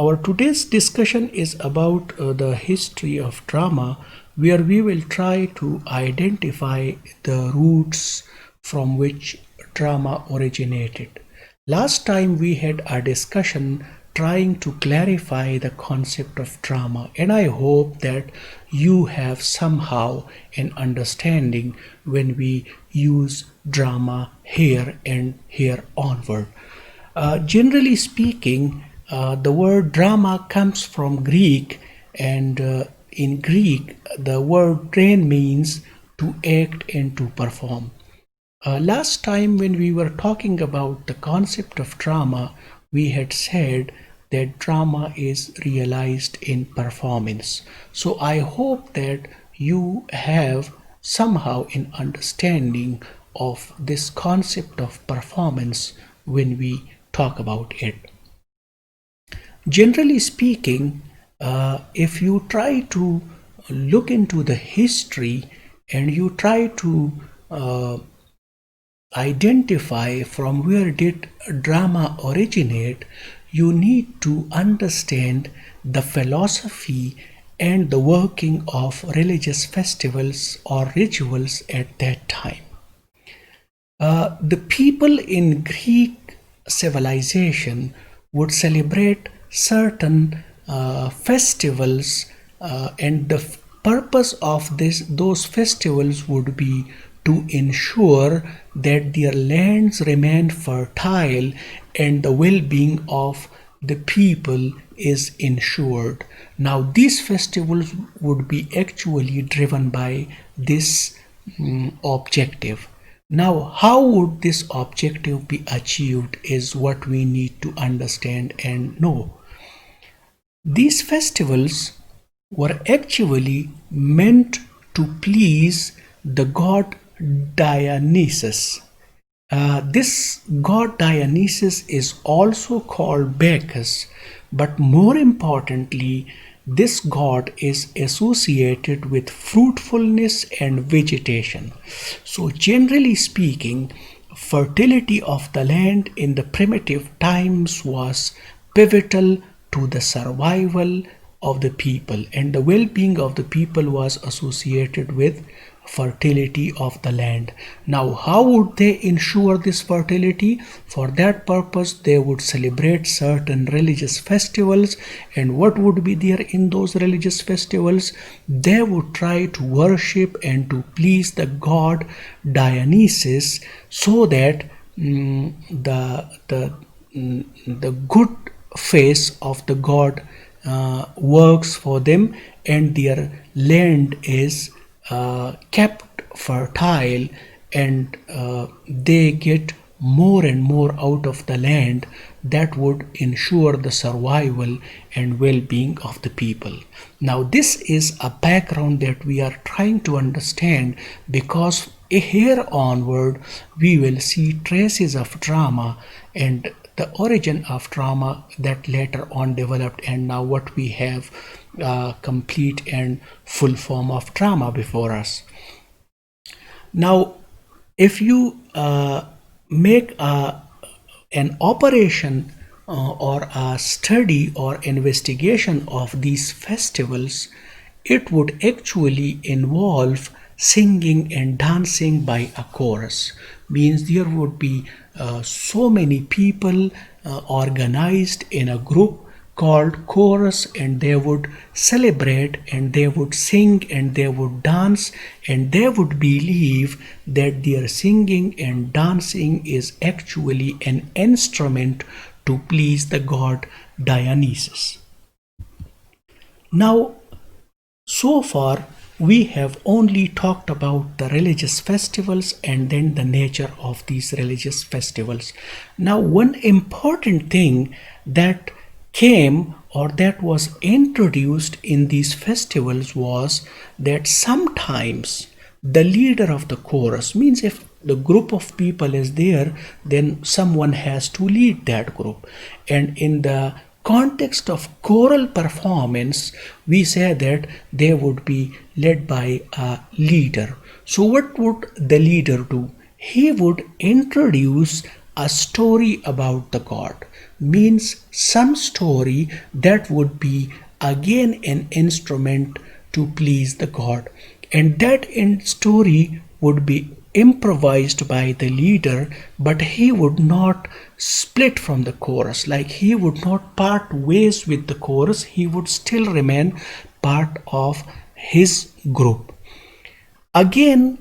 Our today's discussion is about the history of drama, where we will try to identify the roots from which drama originated. Last time we had a discussion trying to clarify the concept of drama, and I hope that you have somehow an understanding when we use drama here and here onward. Generally speaking, the word drama comes from Greek, and in Greek, the word drain means to act and to perform. Last time, when we were talking about the concept of drama, we had said that drama is realized in performance. So I hope that you have somehow an understanding of this concept of performance when we talk about it. Generally speaking, if you try to look into the history and you try to identify from where did drama originate, you need to understand the philosophy and the working of religious festivals or rituals at that time. The people in Greek civilization would celebrate certain festivals, and the purpose of those festivals would be to ensure that their lands remain fertile and the well-being of the people is ensured. Now these festivals would be actually driven by this objective. Now, how would this objective be achieved is what we need to understand and know. These festivals were actually meant to please the god Dionysus. This god Dionysus is also called Bacchus, but more importantly, this god is associated with fruitfulness and vegetation. So generally speaking, fertility of the land in the primitive times was pivotal to the survival of the people, and the well-being of the people was associated with fertility of the land. Now, how would they ensure this fertility? For that purpose, they would celebrate certain religious festivals, and what would be there in those religious festivals? They would try to worship and to please the god Dionysus, so that the good face of the god works for them, and their land is kept fertile, and they get more and more out of the land. That would ensure the survival and well-being of the people. Now this is a background that we are trying to understand, because here onward we will see traces of drama and the origin of drama that later on developed, and now what we have complete and full form of drama before us. Now, if you make an operation or a study or investigation of these festivals, it would actually involve singing and dancing by a chorus. Means there would be so many people organized in a group called chorus, and they would celebrate and they would sing and they would dance, and they would believe that their singing and dancing is actually an instrument to please the god Dionysus. Now, so far we have only talked about the religious festivals and then the nature of these religious festivals. Now, one important thing that came or that was introduced in these festivals was that sometimes the leader of the chorus, means if the group of people is there, then someone has to lead that group, and in the context of choral performance we say that they would be led by a leader. So what would the leader do? He would introduce a story about the god. means some story that would be again an instrument to please the god, and that story would be improvised by the leader, but he would not split from the chorus, like he would not part ways with the chorus, he would still remain part of his group. Again,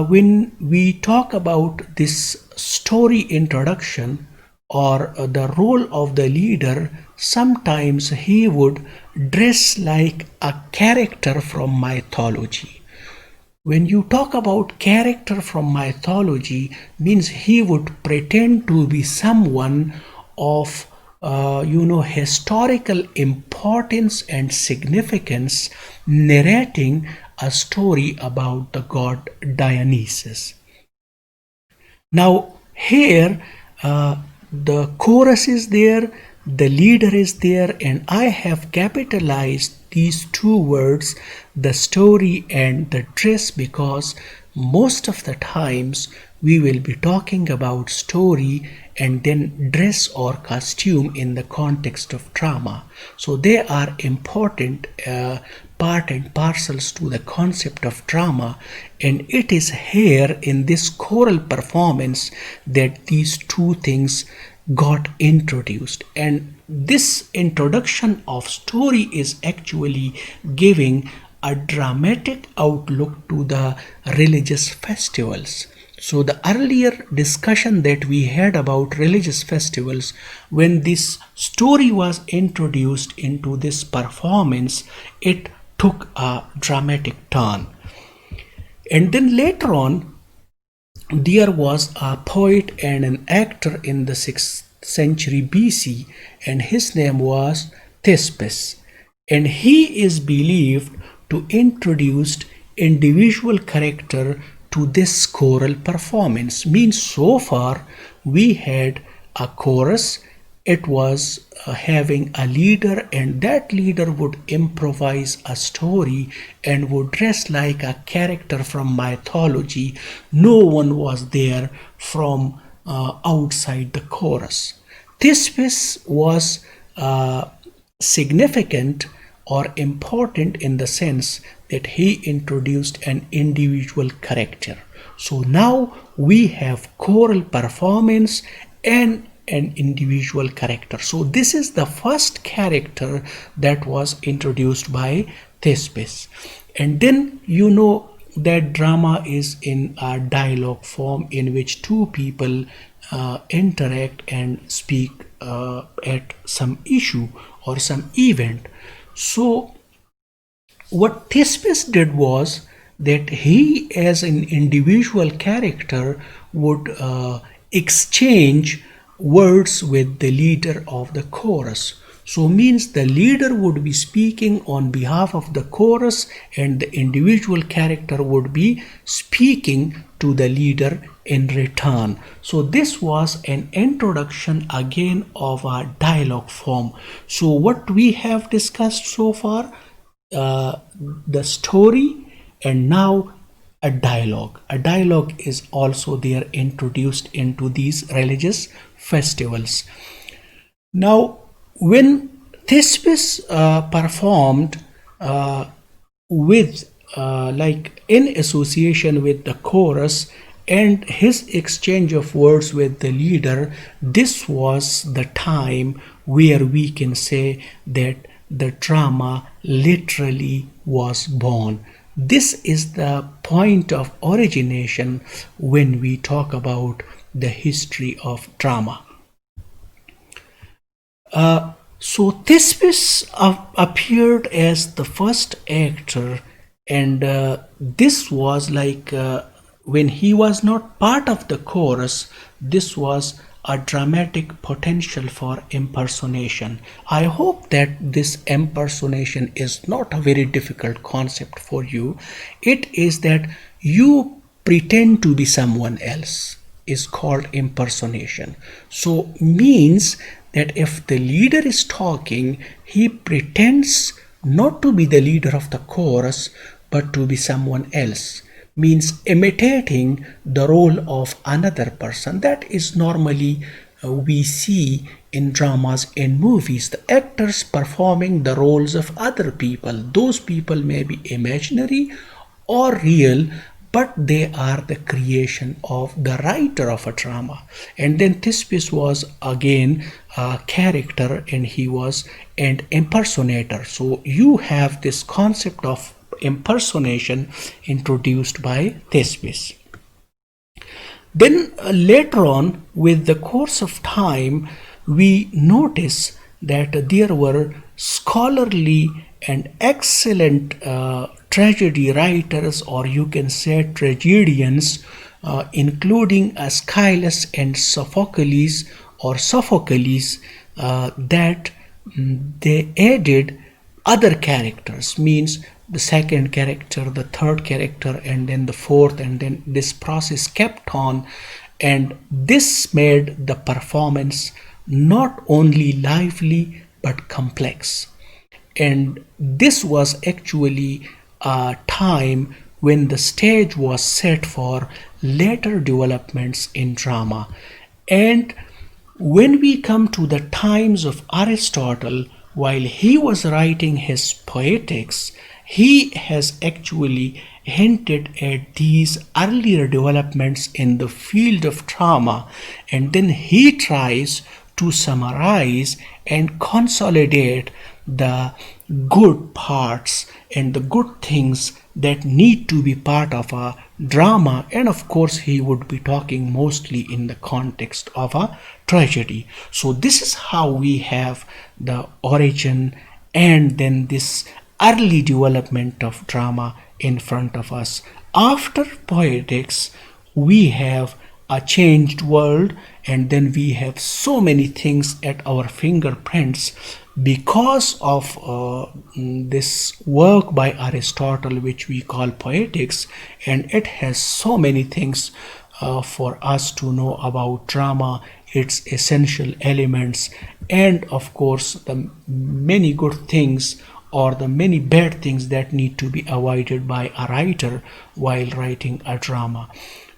when we talk about this story introduction or the role of the leader, sometimes he would dress like a character from mythology. When you talk about character from mythology, means he would pretend to be someone of historical importance and significance, narrating a story about the god Dionysus. Now here the chorus is there, the leader is there, and I have capitalized these two words, the story and the dress, because most of the times we will be talking about story and then dress or costume in the context of drama. So they are important part and parcels to the concept of drama, and it is here in this choral performance that these two things got introduced. And this introduction of story is actually giving a dramatic outlook to the religious festivals. So the earlier discussion that we had about religious festivals, when this story was introduced into this performance, it took a dramatic turn. And then later on, there was a poet and an actor in the 6th century BC, and his name was Thespis, and he is believed to introduce individual character to this choral performance. Means so far we had a chorus, it was having a leader, and that leader would improvise a story and would dress like a character from mythology. No one was there from outside the chorus. Thespis was significant or important in the sense that he introduced an individual character. So now we have choral performance and an individual character. So this is the first character that was introduced by Thespis. And then you know that drama is in a dialogue form in which two people interact and speak at some issue or some event. So what Thespis did was that he, as an individual character, would exchange words with the leader of the chorus. So means the leader would be speaking on behalf of the chorus, and the individual character would be speaking to the leader in return. So this was an introduction again of a dialogue form. So what we have discussed so far, the story, and now a dialogue. A dialogue is also there introduced into these religious festivals. Now when Thespis performed with like in association with the chorus and his exchange of words with the leader, this was the time where we can say that the drama literally was born. This is the point of origination when we talk about the history of drama. So Thespis appeared as the first actor, and this was like when he was not part of the chorus, this was a dramatic potential for impersonation. I hope that this impersonation is not a very difficult concept for you. It is that you pretend to be someone else is called impersonation. So means that if the leader is talking, he pretends not to be the leader of the chorus, but to be someone else. Means imitating the role of another person. That is normally we see in dramas and movies, the actors performing the roles of other people. Those people may be imaginary or real, but they are the creation of the writer of a drama. And then Thespis was again a character, and he was an impersonator. So you have this concept of impersonation introduced by Thespis. Then later on, with the course of time, we notice that there were scholarly and excellent tragedy writers, or you can say tragedians, including Aeschylus and Sophocles, that they added other characters, means the second character, the third character, and then the fourth, and then this process kept on, and this made the performance not only lively but complex. And this was actually a time when the stage was set for later developments in drama. And when we come to the times of Aristotle, while he was writing his Poetics, he has actually hinted at these earlier developments in the field of drama, and then he tries to summarize and consolidate the good parts and the good things that need to be part of a drama. And of course, he would be talking mostly in the context of a tragedy. So this is how we have the origin and then this early development of drama in front of us. After Poetics, we have a changed world, and then we have so many things at our fingerprints because of this work by Aristotle, which we call Poetics, and it has so many things for us to know about drama, its essential elements, and of course the many good things or the many bad things that need to be avoided by a writer while writing a drama.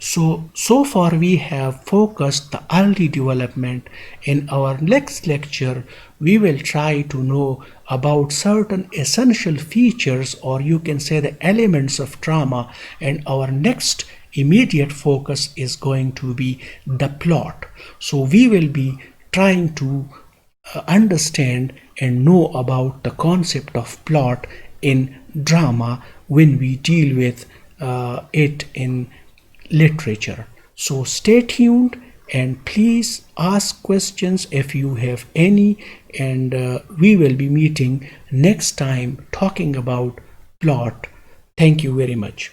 So far we have focused the early development. In our next lecture, we will try to know about certain essential features, or you can say the elements of drama, and our next immediate focus is going to be the plot. So we will be trying to understand and know about the concept of plot in drama when we deal with it in literature. So stay tuned and please ask questions if you have any, and we will be meeting next time talking about plot. Thank you very much.